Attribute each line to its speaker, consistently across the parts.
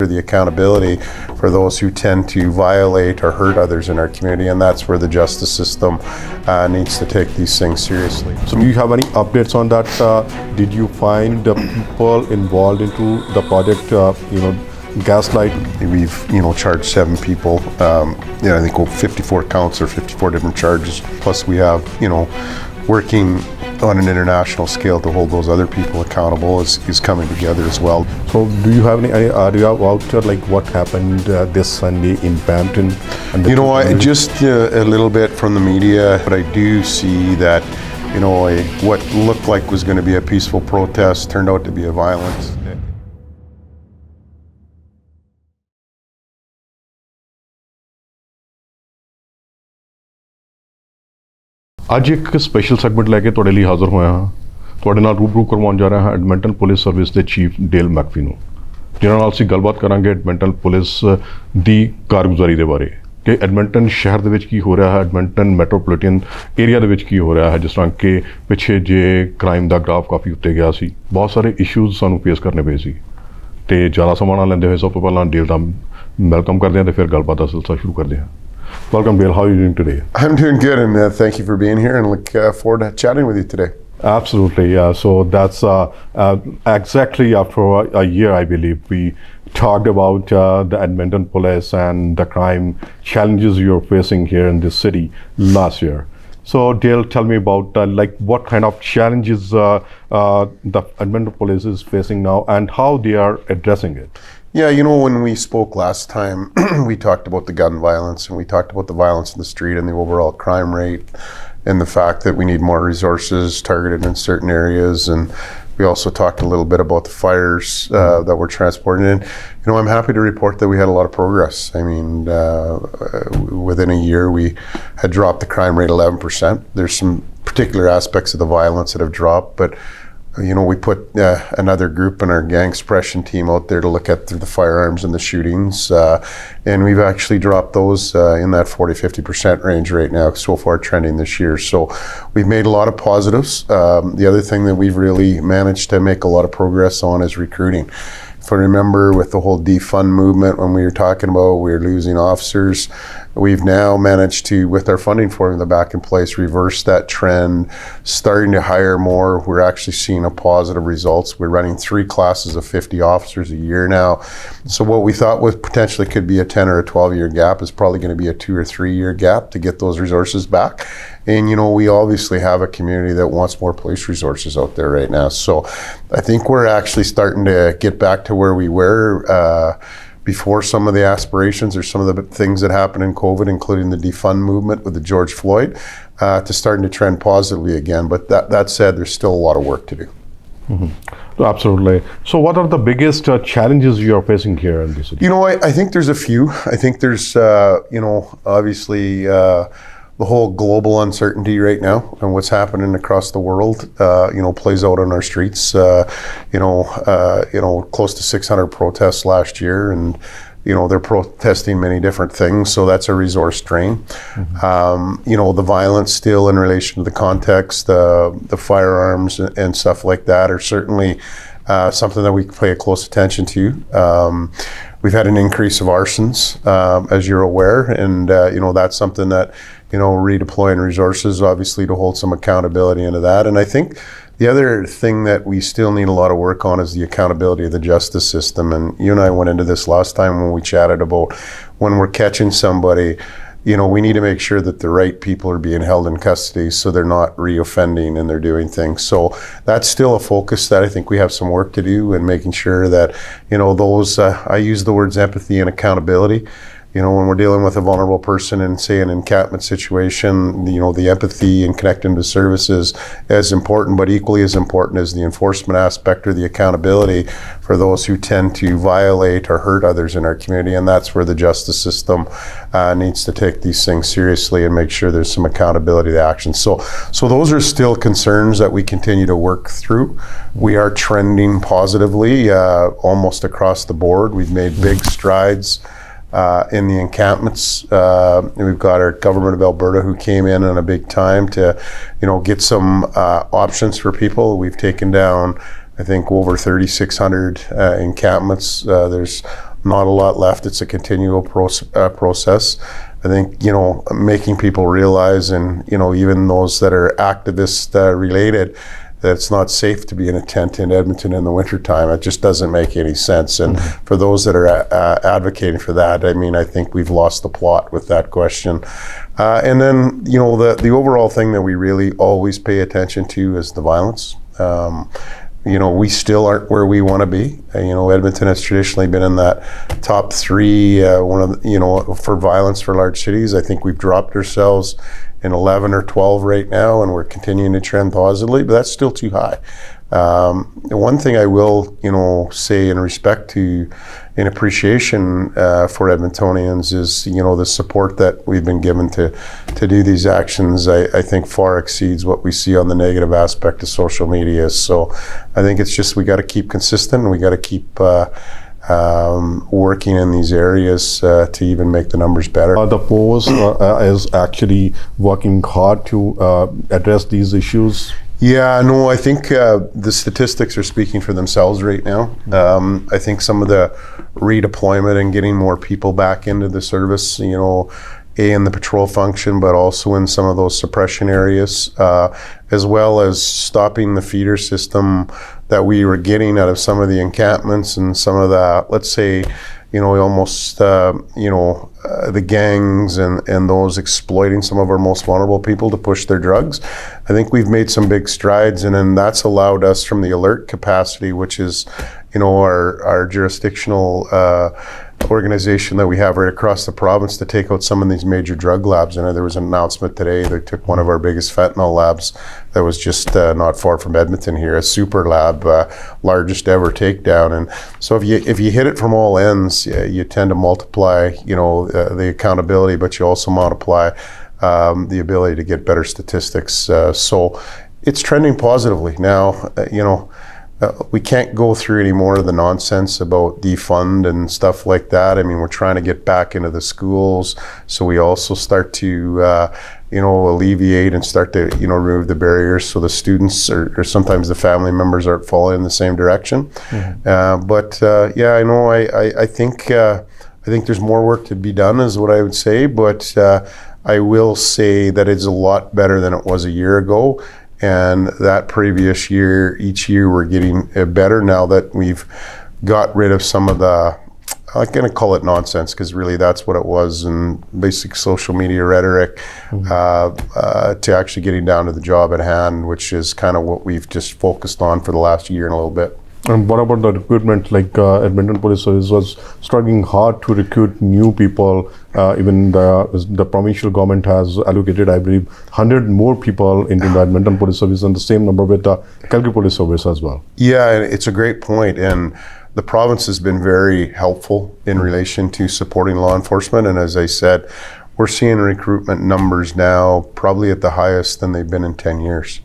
Speaker 1: the accountability for those who tend to violate or hurt others in our community, and that's where the justice system needs to take these things seriously.
Speaker 2: So do you have any updates on that? Did you find the people involved into the project, gaslight?
Speaker 1: We've, charged 7 people. I think 54 counts or 54 different charges. Plus we have, working on an international scale to hold those other people accountable is coming together as well.
Speaker 2: So do you have any idea about what happened this Sunday in Brampton?
Speaker 1: Just a little bit from the media, but I do see that, what looked like was going to be a peaceful protest turned out to be a violent.
Speaker 2: ਅੱਜ ਇੱਕ special segment ਲੈ ਕੇ ਤੁਹਾਡੇ ਲਈ ਹਾਜ਼ਰ ਹੋਇਆ ਹਾਂ। ਤੁਹਾਡੇ ਨਾਲ ਰੂਬਰੂ ਕਰਵਾਉਣ ਜਾ ਰਿਹਾ ਹਾਂ ਐਡਮੰਟਨ ਪੁਲਿਸ ਸਰਵਿਸ ਦੇ ਚੀਫ ਡੇਲ ਮੈਕਫੀ ਨੂੰ, ਜਿਨ੍ਹਾਂ ਨਾਲ ਅਸੀਂ ਗੱਲਬਾਤ ਕਰਾਂਗੇ ਐਡਮੰਟਨ ਪੁਲਿਸ ਦੀ ਕਾਰਗੁਜ਼ਾਰੀ ਦੇ ਬਾਰੇ ਕਿ ਐਡਮੰਟਨ ਸ਼ਹਿਰ ਦੇ ਵਿੱਚ ਕੀ ਹੋ ਰਿਹਾ ਹੈ, ਐਡਮੰਟਨ ਮੈਟਰੋਪੋਲੀਟਨ ਏਰੀਆ ਦੇ ਵਿੱਚ ਕੀ ਹੋ ਰਿਹਾ ਹੈ। ਜਿਸ ਤਰ੍ਹਾਂ ਕਿ ਪਿੱਛੇ ਜੇ ਕ੍ਰਾਈਮ ਦਾ ਗ੍ਰਾਫ ਕਾਫੀ ਉੱਤੇ ਗਿਆ ਸੀ, ਬਹੁਤ ਸਾਰੇ ਇਸ਼ੂਜ਼ ਸਾਨੂੰ ਫੇਸ ਕਰਨੇ ਪਏ ਸੀ, ਤੇ ਜ਼ਿਆਦਾ ਸਮਾਂ ਨਾ ਲੈਂਦੇ ਹੋਏ ਸਭ ਤੋਂ ਪਹਿਲਾਂ ਡੇਲ ਦਾ ਵੈਲਕਮ ਕਰਦੇ ਹਾਂ ਤੇ ਫਿਰ ਗੱਲਬਾਤ ਦਾ ਸਿਲਸਿਲਾ ਸ਼ੁਰੂ ਕਰਦੇ ਹਾਂ। Welcome, Dale. How are you doing today?
Speaker 1: I'm doing good, and thank you for being here, and look forward to chatting with you today.
Speaker 2: Absolutely, yeah. So that's exactly after a year, I believe, we talked about the Edmonton police and the crime challenges you're facing here in this city last year. So Dale, tell me about what kind of challenges the Edmonton police is facing now and how they are addressing it.
Speaker 1: Yeah, when we spoke last time, we talked about the gun violence and we talked about the violence in the street and the overall crime rate and the fact that we need more resources targeted in certain areas. And we also talked a little bit about the fires that we're transporting in. I'm happy to report that we had a lot of progress. I mean, within a year, we had dropped the crime rate 11%. There's some particular aspects of the violence that have dropped, but we put another group in our gang suppression team out there to look at the firearms and the shootings, and we've actually dropped those in that 40-50% range right now, so far trending this year. So we've made a lot of positives. The other thing that we've really managed to make a lot of progress on is recruiting. If I remember with the whole defund movement, when we were talking about we were losing officers, we've now managed to, with our funding formula back in place, reverse that trend, starting to hire more. We're actually seeing a positive results. We're running 3 classes of 50 officers a year now. So what we thought was potentially could be a 10 or a 12-year gap is probably going to be a 2 or 3-year gap to get those resources back. And we obviously have a community that wants more police resources out there right now. So I think we're actually starting to get back to where we were before some of the aspirations or some of the things that happened in COVID, including the defund movement with the George Floyd, to starting to trend positively again. But that said, there's still a lot of work to do.
Speaker 2: Mm-hmm. Absolutely. So what are the biggest challenges you are facing here in this city?
Speaker 1: I think there's a few. I think there's, obviously, the whole global uncertainty right now and what's happening across the world, plays out on our streets. Close to 600 protests last year, and they're protesting many different things, so that's a resource drain. Mm-hmm. The violence still in relation to the context, the firearms and stuff like that are certainly something that we pay a close attention to. We've had an increase of arsons, as you're aware, and that's something that redeploying resources obviously to hold some accountability into that. And I think the other thing that we still need a lot of work on is the accountability of the justice system. And you and I went into this last time when we chatted about when we're catching somebody, we need to make sure that the right people are being held in custody so they're not reoffending and they're doing things. So that's still a focus that I think we have some work to do, and making sure that, those, I use the words empathy and accountability. When we're dealing with a vulnerable person in, say, an encampment situation, the empathy and connecting to services is important, but equally as important is the enforcement aspect or the accountability for those who tend to violate or hurt others in our community. And that's where the justice system needs to take these things seriously and make sure there's some accountability to action. So those are still concerns that we continue to work through. We are trending positively almost across the board. We've made big strides in the encampments. We've got our government of Alberta who came in on a big time to, get some options for people. We've taken down, I think, over 3,600 encampments. There's not a lot left. It's a continual process. I think, making people realize, and, even those that are activist related, that it's not safe to be in a tent in Edmonton in the wintertime. It just doesn't make any sense. And for those that are advocating for that, I think we've lost the plot with that question. And then, the overall thing that we really always pay attention to is the violence. We still aren't where we want to be. Edmonton has traditionally been in that top three, for violence for large cities. I think we've dropped ourselves in 11 or 12 right now, and we're continuing to trend positively, but that's still too high. One thing I will, say in respect to, in appreciation for Edmontonians is, the support that we've been given to do these actions, I think far exceeds what we see on the negative aspect of social media. So I think it's just, we got to keep consistent, and we got to keep working in these areas to even make the numbers better.
Speaker 2: The post is actually working hard to address these issues.
Speaker 1: Yeah, no, I think the statistics are speaking for themselves right now. I think some of the redeployment and getting more people back into the service, in the patrol function, but also in some of those suppression areas, as well as stopping the feeder system that we were getting out of some of the encampments and some of the, let's say, the gangs and those exploiting some of our most vulnerable people to push their drugs. I think we've made some big strides, and then that's allowed us from the alert capacity, which is, our jurisdictional organization that we have right across the province, to take out some of these major drug labs. And there was an announcement today, they took one of our biggest fentanyl labs that was just not far from Edmonton here, a super lab, largest ever takedown. And so if you hit it from all ends, you tend to multiply, the accountability, but you also multiply the ability to get better statistics. So it's trending positively. Now, we can't go through any more of the nonsense about defund and stuff like that. We're trying to get back into the schools, so we also start to, alleviate and start to, remove the barriers, so the students or sometimes the family members aren't falling in the same direction. But I know. I think there's more work to be done, is what I would say. But I will say that it's a lot better than it was a year ago. And that previous year, each year we're getting better now that we've got rid of some of the, I'm going to call it nonsense, because really that's what it was, and basic social media rhetoric, to actually getting down to the job at hand, which is kind of what we've just focused on for the last year and a little bit.
Speaker 2: And what about the recruitment? Like Edmonton Police Service was struggling hard to recruit new people. Even the provincial government has allocated, I believe, 100 more people into the Edmonton Police Service, and the same number with the Calgary Police Service as well. Yeah,
Speaker 1: and it's a great point. And the province has been very helpful in relation to supporting law enforcement. And as I said, we're seeing recruitment numbers now probably at the highest than they've been in 10 years.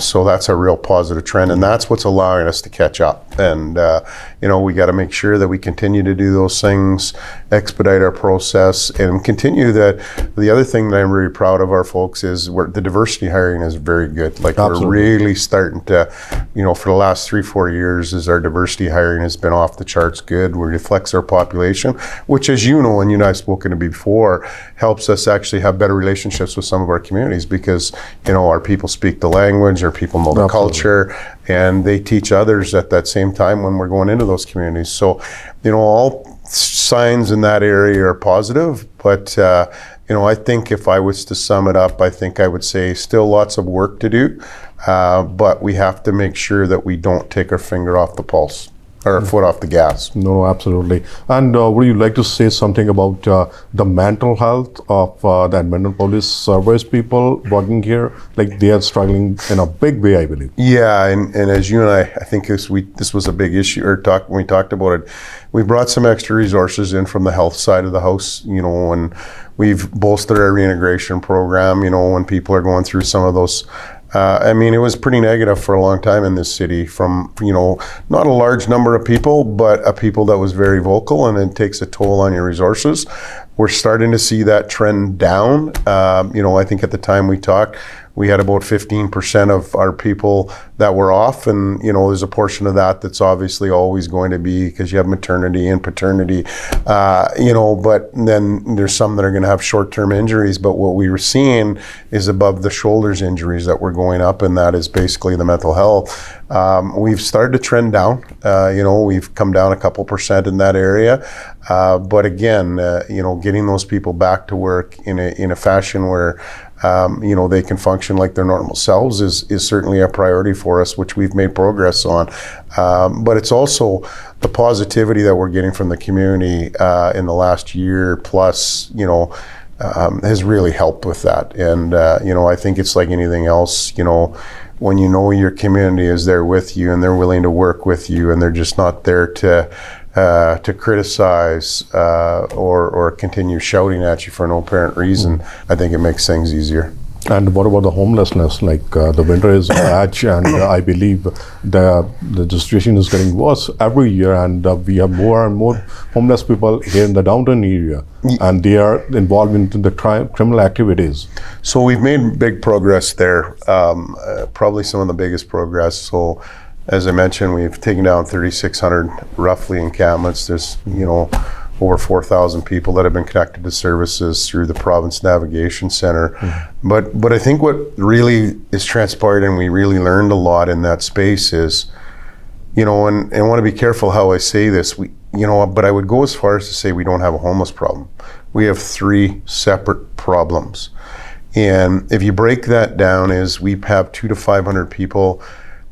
Speaker 1: So that's a real positive trend, and that's what's allowing us to catch up. And we got to make sure that we continue to do those things, expedite our process, and continue that. The other thing that I'm really proud of our folks is the diversity hiring is very good. Like, Absolutely. We're really starting to, for the last 3-4 years, our diversity hiring has been off the charts good. We reflects our population, which, as you know, and you and I have spoken to before, helps us actually have better relationships with some of our communities, because our people speak the language, our people know the Absolutely. Culture, and they teach others at that same time when we're going into those communities. So, all signs in that area are positive, but I think if I was to sum it up, I think I would say still lots of work to do, but we have to make sure that we don't take our finger off the pulse, or our foot off the gas.
Speaker 2: No, absolutely. And would you like to say something about the mental health of the Edmonton Police Service people working here? Like, they are struggling in a big way, I believe.
Speaker 1: Yeah, and as you and I think this was a big issue, when we talked about it. We brought some extra resources in from the health side of the house, and we've bolstered our reintegration program, when people are going through some of those. It was pretty negative for a long time in this city from, not a large number of people, but a people that was very vocal, and it takes a toll on your resources. We're starting to see that trend down. I think at the time we talked, we had about 15% of our people that were off, and there's a portion of that that's obviously always going to be because you have maternity and paternity, but then there's some that are going to have short-term injuries. But what we were seeing is above the shoulders injuries that were going up, and that is basically the mental health. We've started to trend down. We've come down a couple percent in that area, but again, getting those people back to work in a fashion where they can function like their normal selves is certainly a priority for us, which we've made progress on. But it's also the positivity that we're getting from the community in the last year plus, has really helped with that. And, I think it's like anything else, when your community is there with you and they're willing to work with you and they're just not there to criticize or continue shouting at you for no apparent reason, I think it makes things easier.
Speaker 2: And what about the homelessness? Like the winter is bad, and I believe the situation is getting worse every year, and we have more and more homeless people here in the downtown area, and they are involved in the criminal activities.
Speaker 1: So we've made big progress there, probably some of the biggest progress. So as I mentioned, we've taken down 3,600 roughly encampments. There's, over 4,000 people that have been connected to services through the Province Navigation Center. But I think what really is transpired, and we really learned a lot in that space is, and I want to be careful how I say this, but I would go as far as to say we don't have a homeless problem. We have 3 separate problems. And if you break that down, is we have 200 to 500 people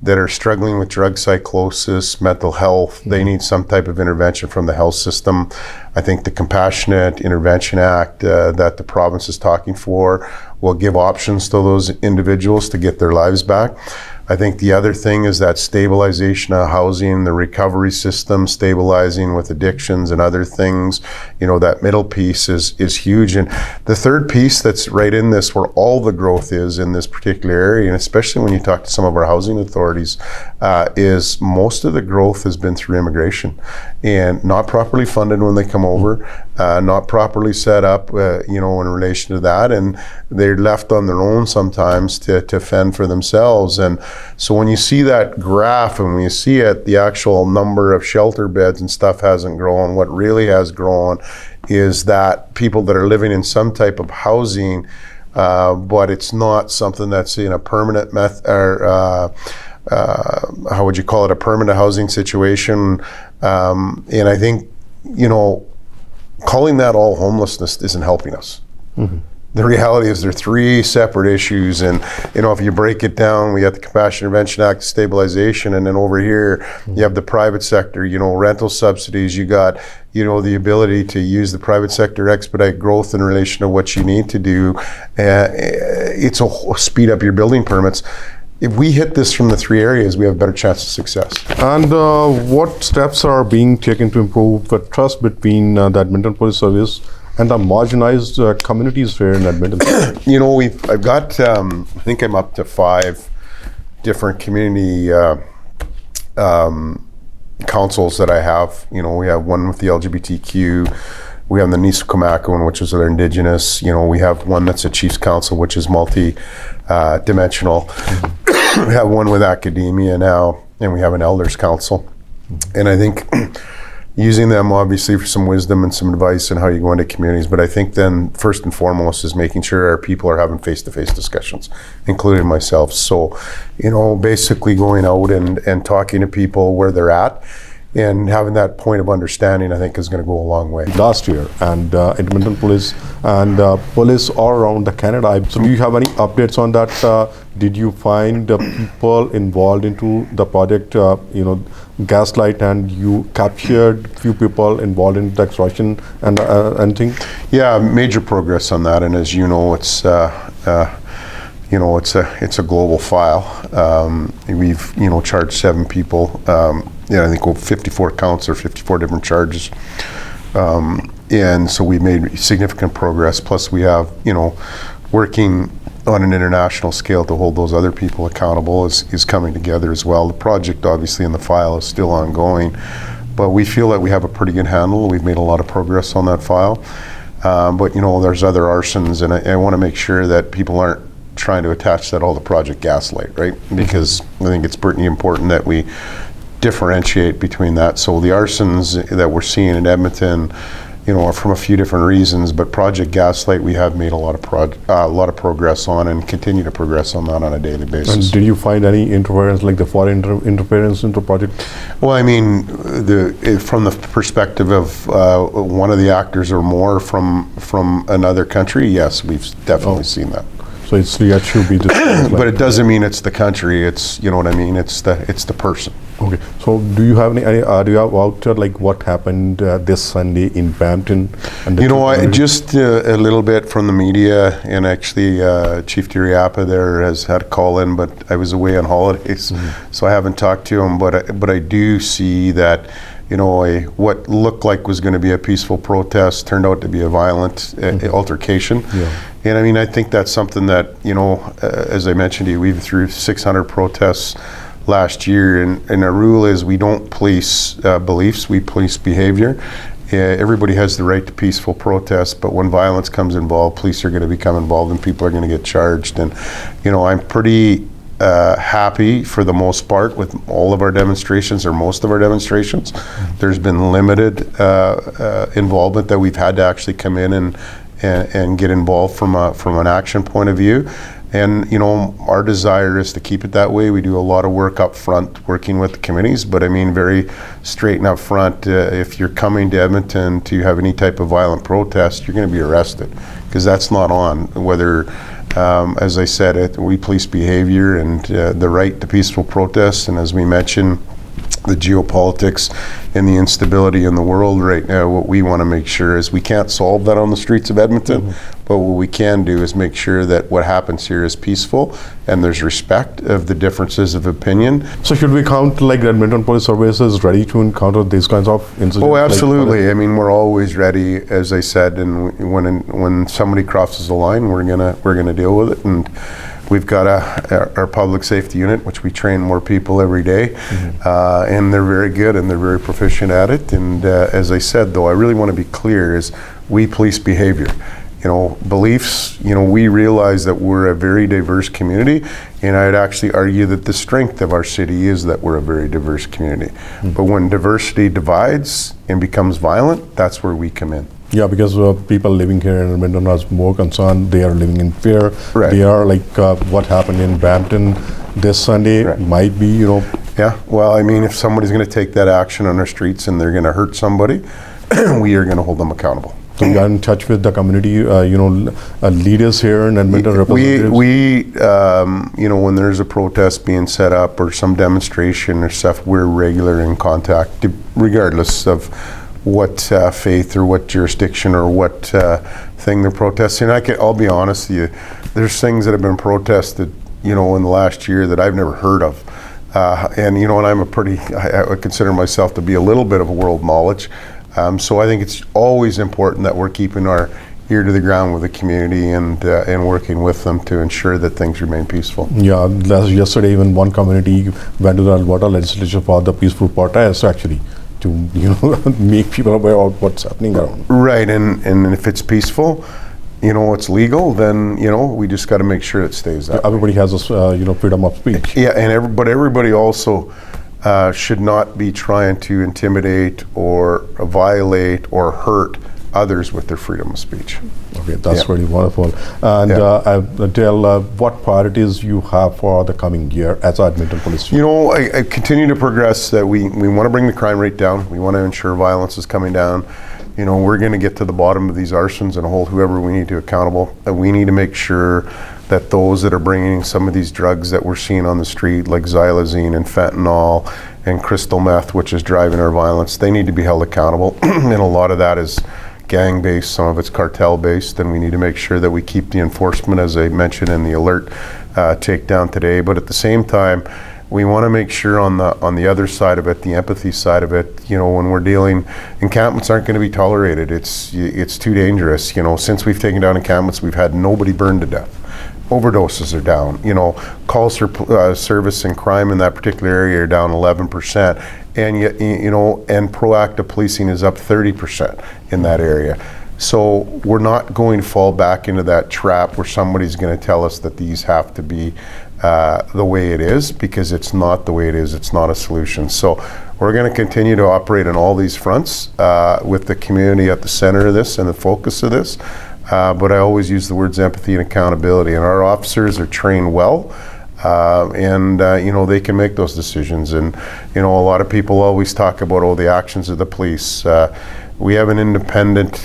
Speaker 1: that are struggling with drug psychosis, mental health. They need some type of intervention from the health system. I think the Compassionate Intervention Act that the province is talking for will give options to those individuals to get their lives back. I think the other thing is that stabilization of housing, the recovery system, stabilizing with addictions and other things, that middle piece is huge. And the third piece that's right in this, where all the growth is in this particular area, and especially when you talk to some of our housing authorities, is most of the growth has been through immigration and not properly funded when they come over, not properly set up, in relation to that. And they're left on their own sometimes to fend for themselves. And so when you see that graph and when you see it, the actual number of shelter beds and stuff hasn't grown. What really has grown is that people that are living in some type of housing, but it's not something that's in a permanent how would you call it, a permanent housing situation. And I think, calling that all homelessness isn't helping us. The reality is they're 3 separate issues, and if you break it down, we have the Compassionate Intervention Act, stabilization, and then over here you have the private sector, rental subsidies. You got the ability to use the private sector to expedite growth in relation to what you need to do. It's a speed up your building permits. If we hit this from the 3 areas, we have a better chance of success.
Speaker 2: And what steps are being taken to improve the trust between the Edmonton Police Service and the marginalized communities here in Edmonton?
Speaker 1: I've got, I think I'm up to 5 different community councils that I have. We have one with the LGBTQ. We have the Nisquamicoan, which is our Indigenous. We have one that's a Chiefs Council, which is multi-dimensional. We have one with academia now, and we have an Elders Council. And I think using them obviously for some wisdom and some advice on how you go into communities. But I think then first and foremost is making sure our people are having face-to-face discussions, including myself. So, basically going out and talking to people where they're at and having that point of understanding, I think, is going to go a long way.
Speaker 2: Last year, and Edmonton Police and police all around the Canada. So do you have any updates on that? Did you find the people involved into the project, Gaslight, and you captured few people involved in the extortion and anything? Yeah,
Speaker 1: major progress on that. And as you know, it's a global file. We've charged 7 people. I think 54 counts or 54 different charges. And so we made significant progress. Plus we have, working on an international scale to hold those other people accountable is coming together as well. The project obviously in the file is still ongoing, but we feel that we have a pretty good handle. We've made a lot of progress on that file. But there's other arsons, and I want to make sure that people aren't trying to attach that all to Project Gaslight, right? Because I think it's pretty important that we differentiate between that. So the arsons that we're seeing in Edmonton, are from a few different reasons, but Project Gaslight we have made a lot of progress on and continue to progress on that on a daily basis.
Speaker 2: And did you find any interference, like the foreign interference into project?
Speaker 1: Well, I mean, from the perspective of one of the actors or more from another country, yes, we've definitely seen that.
Speaker 2: So it should be just
Speaker 1: but it doesn't mean it's the country. It's what I mean. It's the person.
Speaker 2: Okay. So do you have any do you have out like what happened this Sunday in Brampton? And
Speaker 1: just a little bit from the media, and actually Chief Diriapa there has had a call in, but I was away on holidays, so I haven't talked to him. But I do see that. What looked like was going to be a peaceful protest turned out to be a violent altercation. Yeah. And I mean, I think that's something that, as I mentioned to you, we've through 600 protests last year, and our rule is we don't police beliefs, we police behavior. Everybody has the right to peaceful protest, but when violence comes involved, police are going to become involved and people are going to get charged. And, I'm pretty happy for the most part with all of our demonstrations or most of our demonstrations. There's been limited involvement that we've had to actually come in and get involved from an action point of view. And our desire is to keep it that way. We do a lot of work up front working with the committees, but I mean very straight and up front, if you're coming to Edmonton to have any type of violent protest, you're going to be arrested, because that's not on. Whether as I said, we police behavior and the right to peaceful protest, and as we mentioned, the geopolitics and the instability in the world right now, what we want to make sure is we can't solve that on the streets of Edmonton, but what we can do is make sure that what happens here is peaceful and there's respect of the differences of opinion.
Speaker 2: So should we count like the Edmonton Police Services ready to encounter these kinds of incidents?
Speaker 1: Oh, absolutely. I mean, we're always ready, as I said, and when somebody crosses the line, we're gonna deal with it. And we've got our public safety unit, which we train more people every day, and they're very good and they're very proficient at it. And as I said, though, I really want to be clear, is we police behavior. Beliefs, we realize that we're a very diverse community, and I'd actually argue that the strength of our city is that we're a very diverse community. But when diversity divides and becomes violent, that's where we come in.
Speaker 2: Yeah, because people living here in Edmonton are more concerned. They are living in fear.
Speaker 1: Right.
Speaker 2: They are like what happened in Brampton this Sunday might be,
Speaker 1: Yeah, well, I mean, if somebody's going to take that action on our streets and they're going to hurt somebody, we are going to hold them accountable.
Speaker 2: So you are in touch with the community, leaders here in Edmonton, representatives?
Speaker 1: We when there's a protest being set up or some demonstration or stuff, we're regular in contact, regardless of what faith or what jurisdiction or what thing they're protesting. I'll be honest with you, there's things that have been protested, in the last year that I've never heard of. And I'm I consider myself to be a little bit of a world knowledge. So I think it's always important that we're keeping our ear to the ground with the community and working with them to ensure that things remain peaceful.
Speaker 2: Yeah, yesterday even one community went to the Alberta legislature for the peaceful protest, actually, to make people aware of what's happening around.
Speaker 1: Right, and if it's peaceful, it's legal, then we just got to make sure it stays that.
Speaker 2: Everybody has a freedom of speech.
Speaker 1: Yeah, but everybody also should not be trying to intimidate or violate or hurt others with their freedom of speech.
Speaker 2: Okay, that's really wonderful. And Dale, what priorities you have for the coming year as Edmonton Police Chief?
Speaker 1: I continue to progress that we want to bring the crime rate down. We want to ensure violence is coming down. We're going to get to the bottom of these arsons and hold whoever we need to accountable. And we need to make sure that those that are bringing some of these drugs that we're seeing on the street, like xylazine and fentanyl and crystal meth, which is driving our violence, they need to be held accountable. And a lot of that is gang-based, some of it's cartel-based, and we need to make sure that we keep the enforcement, as I mentioned in the alert takedown today. But at the same time, we want to make sure on the other side of it, the empathy side of it, when we're dealing, encampments aren't going to be tolerated. It's too dangerous. Since we've taken down encampments, we've had nobody burned to death. Overdoses are down. Calls for service and crime in that particular area are down 11%, and yet and proactive policing is up 30% in that area. So we're not going to fall back into that trap where somebody's going to tell us that these have to be the way it is, because it's not the way it is. It's not a solution. So we're going to continue to operate on all these fronts with the community at the center of this and the focus of this. But I always use the words empathy and accountability, and our officers are trained well. They can make those decisions. And, a lot of people always talk about, the actions of the police. We have an independent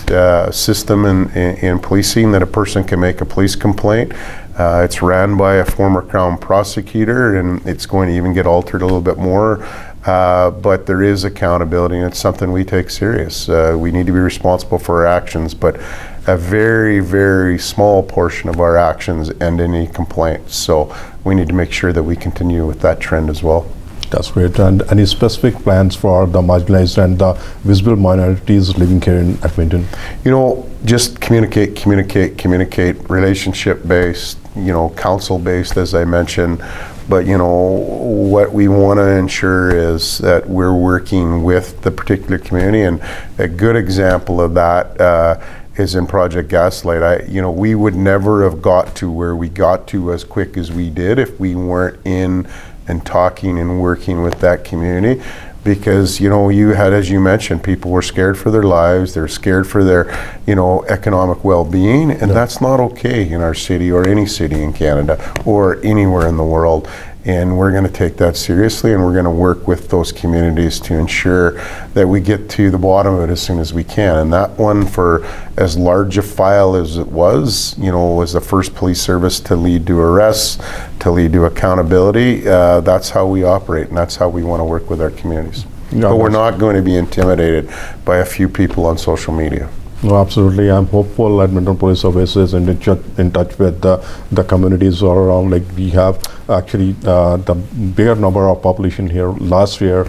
Speaker 1: system in policing that a person can make a police complaint. It's ran by a former Crown prosecutor, and it's going to even get altered a little bit more. But there is accountability, and it's something we take serious. We need to be responsible for our actions, but a very, very small portion of our actions end in any complaints. So we need to make sure that we continue with that trend as well.
Speaker 2: That's great. And any specific plans for the marginalized and the visible minorities living here in Edmonton?
Speaker 1: Just communicate, relationship-based, council-based, as I mentioned. But, what we want to ensure is that we're working with the particular community. And a good example of that is in Project Gaslight. We would never have got to where we got to as quick as we did if we weren't in and talking and working with that community. Because, you had, as you mentioned, people were scared for their lives, they're scared for their, economic well-being, and that's not okay in our city or any city in Canada or anywhere in the world. And we're going to take that seriously, and we're going to work with those communities to ensure that we get to the bottom of it as soon as we can. And that one, for as large a file as it was the first police service to lead to arrests, to lead to accountability. That's how we operate, and that's how we want to work with our communities. But we're not going to be intimidated by a few people on social media.
Speaker 2: No, absolutely. I'm hopeful Edmonton Police Service is in touch with the communities all around. Like, we have actually the bigger number of population here. Last year,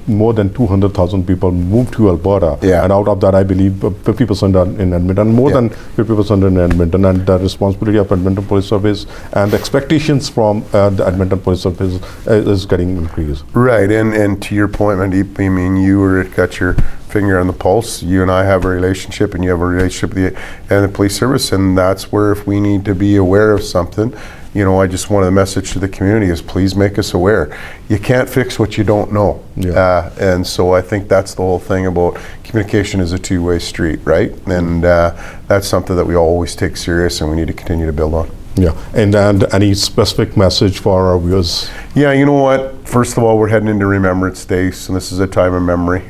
Speaker 2: more than 200,000 people moved to Alberta.
Speaker 1: Yeah.
Speaker 2: And out of that, I believe 50% are in Edmonton, more than 50% in Edmonton. And the responsibility of Edmonton Police Service and the expectations from the Edmonton Police Service is getting increased.
Speaker 1: Right. And to your point, Mandeep, you got your finger on the pulse. You and I have a relationship, and you have a relationship with the police service, and that's where, if we need to be aware of something, I just wanted the message to the community is, please make us aware. You can't fix what you don't know.
Speaker 2: Yeah.
Speaker 1: And so I think that's the whole thing about communication is a two-way street, right? And that's something that we always take serious, and we need to continue to build on.
Speaker 2: Yeah, and any specific message for our viewers?
Speaker 1: Yeah, you know what? First of all, we're heading into Remembrance Day, so this is a time of memory.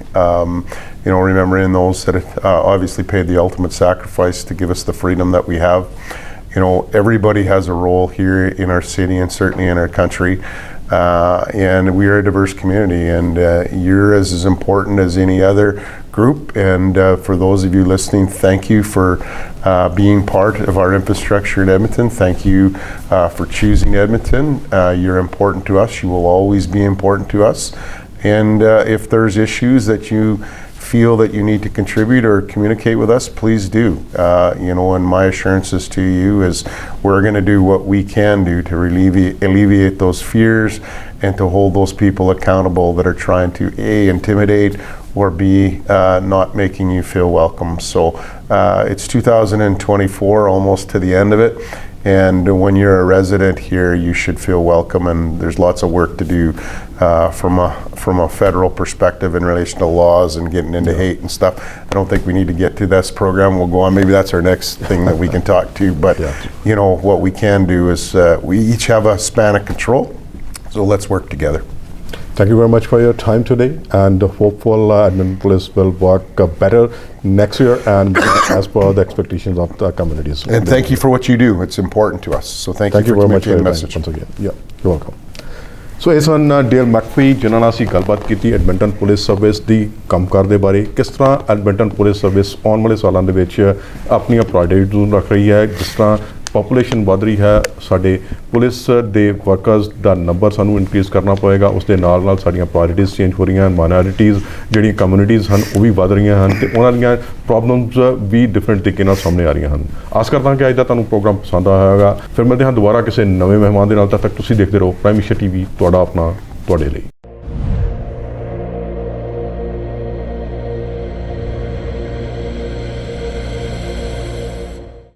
Speaker 1: Remembering those that have obviously paid the ultimate sacrifice to give us the freedom that we have. Everybody has a role here in our city and certainly in our country. And we are a diverse community, and you're as important as any other group. And for those of you listening, thank you for being part of our infrastructure in Edmonton. Thank you for choosing Edmonton. You're important to us. You will always be important to us. And if there's issues that you feel that you need to contribute or communicate with us, please do. And my assurances to you is we're going to do what we can do to alleviate those fears and to hold those people accountable that are trying to A, intimidate, or B, not making you feel welcome. So it's 2024, almost to the end of it. And when you're a resident here, you should feel welcome, and there's lots of work to do from a federal perspective in relation to laws and getting into hate and stuff. I don't think we need to get to this program. We'll go on. Maybe that's our next thing that we can talk to. But what we can do is we each have a span of control, so let's work together.
Speaker 2: Thank you very much for your time today, and hopeful Edmonton Police will work better next year and as per the expectations of the communities.
Speaker 1: And thank you for what you do. It's important to us. So thank you for
Speaker 2: very much for
Speaker 1: communicating
Speaker 2: your
Speaker 1: the message.
Speaker 2: time once again. Yeah, you're welcome. ਸੋ ਇਸ ਹਨ Del ਮੈਕਫੀ ਜਿਨ੍ਹਾਂ ਨਾਲ ਅਸੀਂ ਗੱਲਬਾਤ ਕੀਤੀ Edmonton police service ਦੀ ਕੰਮਕਾਰ ਦੇ ਬਾਰੇ, ਕਿਸ ਤਰ੍ਹਾਂ ਐਡਮਿੰਟਨ ਪੁਲਿਸ ਸਰਵਿਸ ਆਉਣ ਵਾਲੇ ਸਾਲਾਂ ਦੇ ਵਿੱਚ ਆਪਣੀਆਂ ਪ੍ਰਾਇੋਰਟੀਜ਼ ਨੂੰ ਰੱਖ ਰਹੀ ਹੈ, ਜਿਸ ਤਰ੍ਹਾਂ ਪਾਪੂਲੇਸ਼ਨ ਵੱਧ ਰਹੀ ਹੈ, ਸਾਡੇ ਪੁਲਿਸ ਦੇ ਵਰਕਰਸ ਦਾ ਨੰਬਰ ਸਾਨੂੰ ਇਨਕਰੀਜ਼ ਕਰਨਾ ਪਵੇਗਾ, ਉਸ ਦੇ ਨਾਲ ਨਾਲ ਸਾਡੀਆਂ ਪ੍ਰਾਇੋਰਟੀਜ਼ ਚੇਂਜ ਹੋ ਰਹੀਆਂ, ਮਾਈਨੋਰਿਟੀਜ਼ ਜਿਹੜੀਆਂ ਕਮਿਊਨਿਟੀਜ਼ ਹਨ ਉਹ ਵੀ ਵੱਧ ਰਹੀਆਂ ਹਨ, ਅਤੇ ਉਹਨਾਂ ਦੀਆਂ ਪ੍ਰੋਬਲਮਸ ਵੀ ਡਿਫਰੈਂਟ ਤਰੀਕੇ ਨਾਲ ਸਾਹਮਣੇ ਆ ਰਹੀਆਂ ਹਨ। ਆਸ ਕਰਦਾ ਕਿ ਅੱਜ ਦਾ ਤੁਹਾਨੂੰ ਪ੍ਰੋਗਰਾਮ ਪਸੰਦ ਆਇਆ ਹੋਵੇਗਾ। ਫਿਰ ਮਿਲਦੇ ਹਾਂ ਦੁਬਾਰਾ ਕਿਸੇ ਨਵੇਂ ਮਹਿਮਾਨ ਦੇ ਨਾਲ। ਤਦ ਤੱਕ ਤੁਸੀਂ ਦੇਖਦੇ ਰਹੋ ਪ੍ਰਾਈਮ ਮਿਨਿਸਟਰ TV, ਤੁਹਾਡਾ ਆਪਣਾ, ਤੁਹਾਡੇ ਲਈ।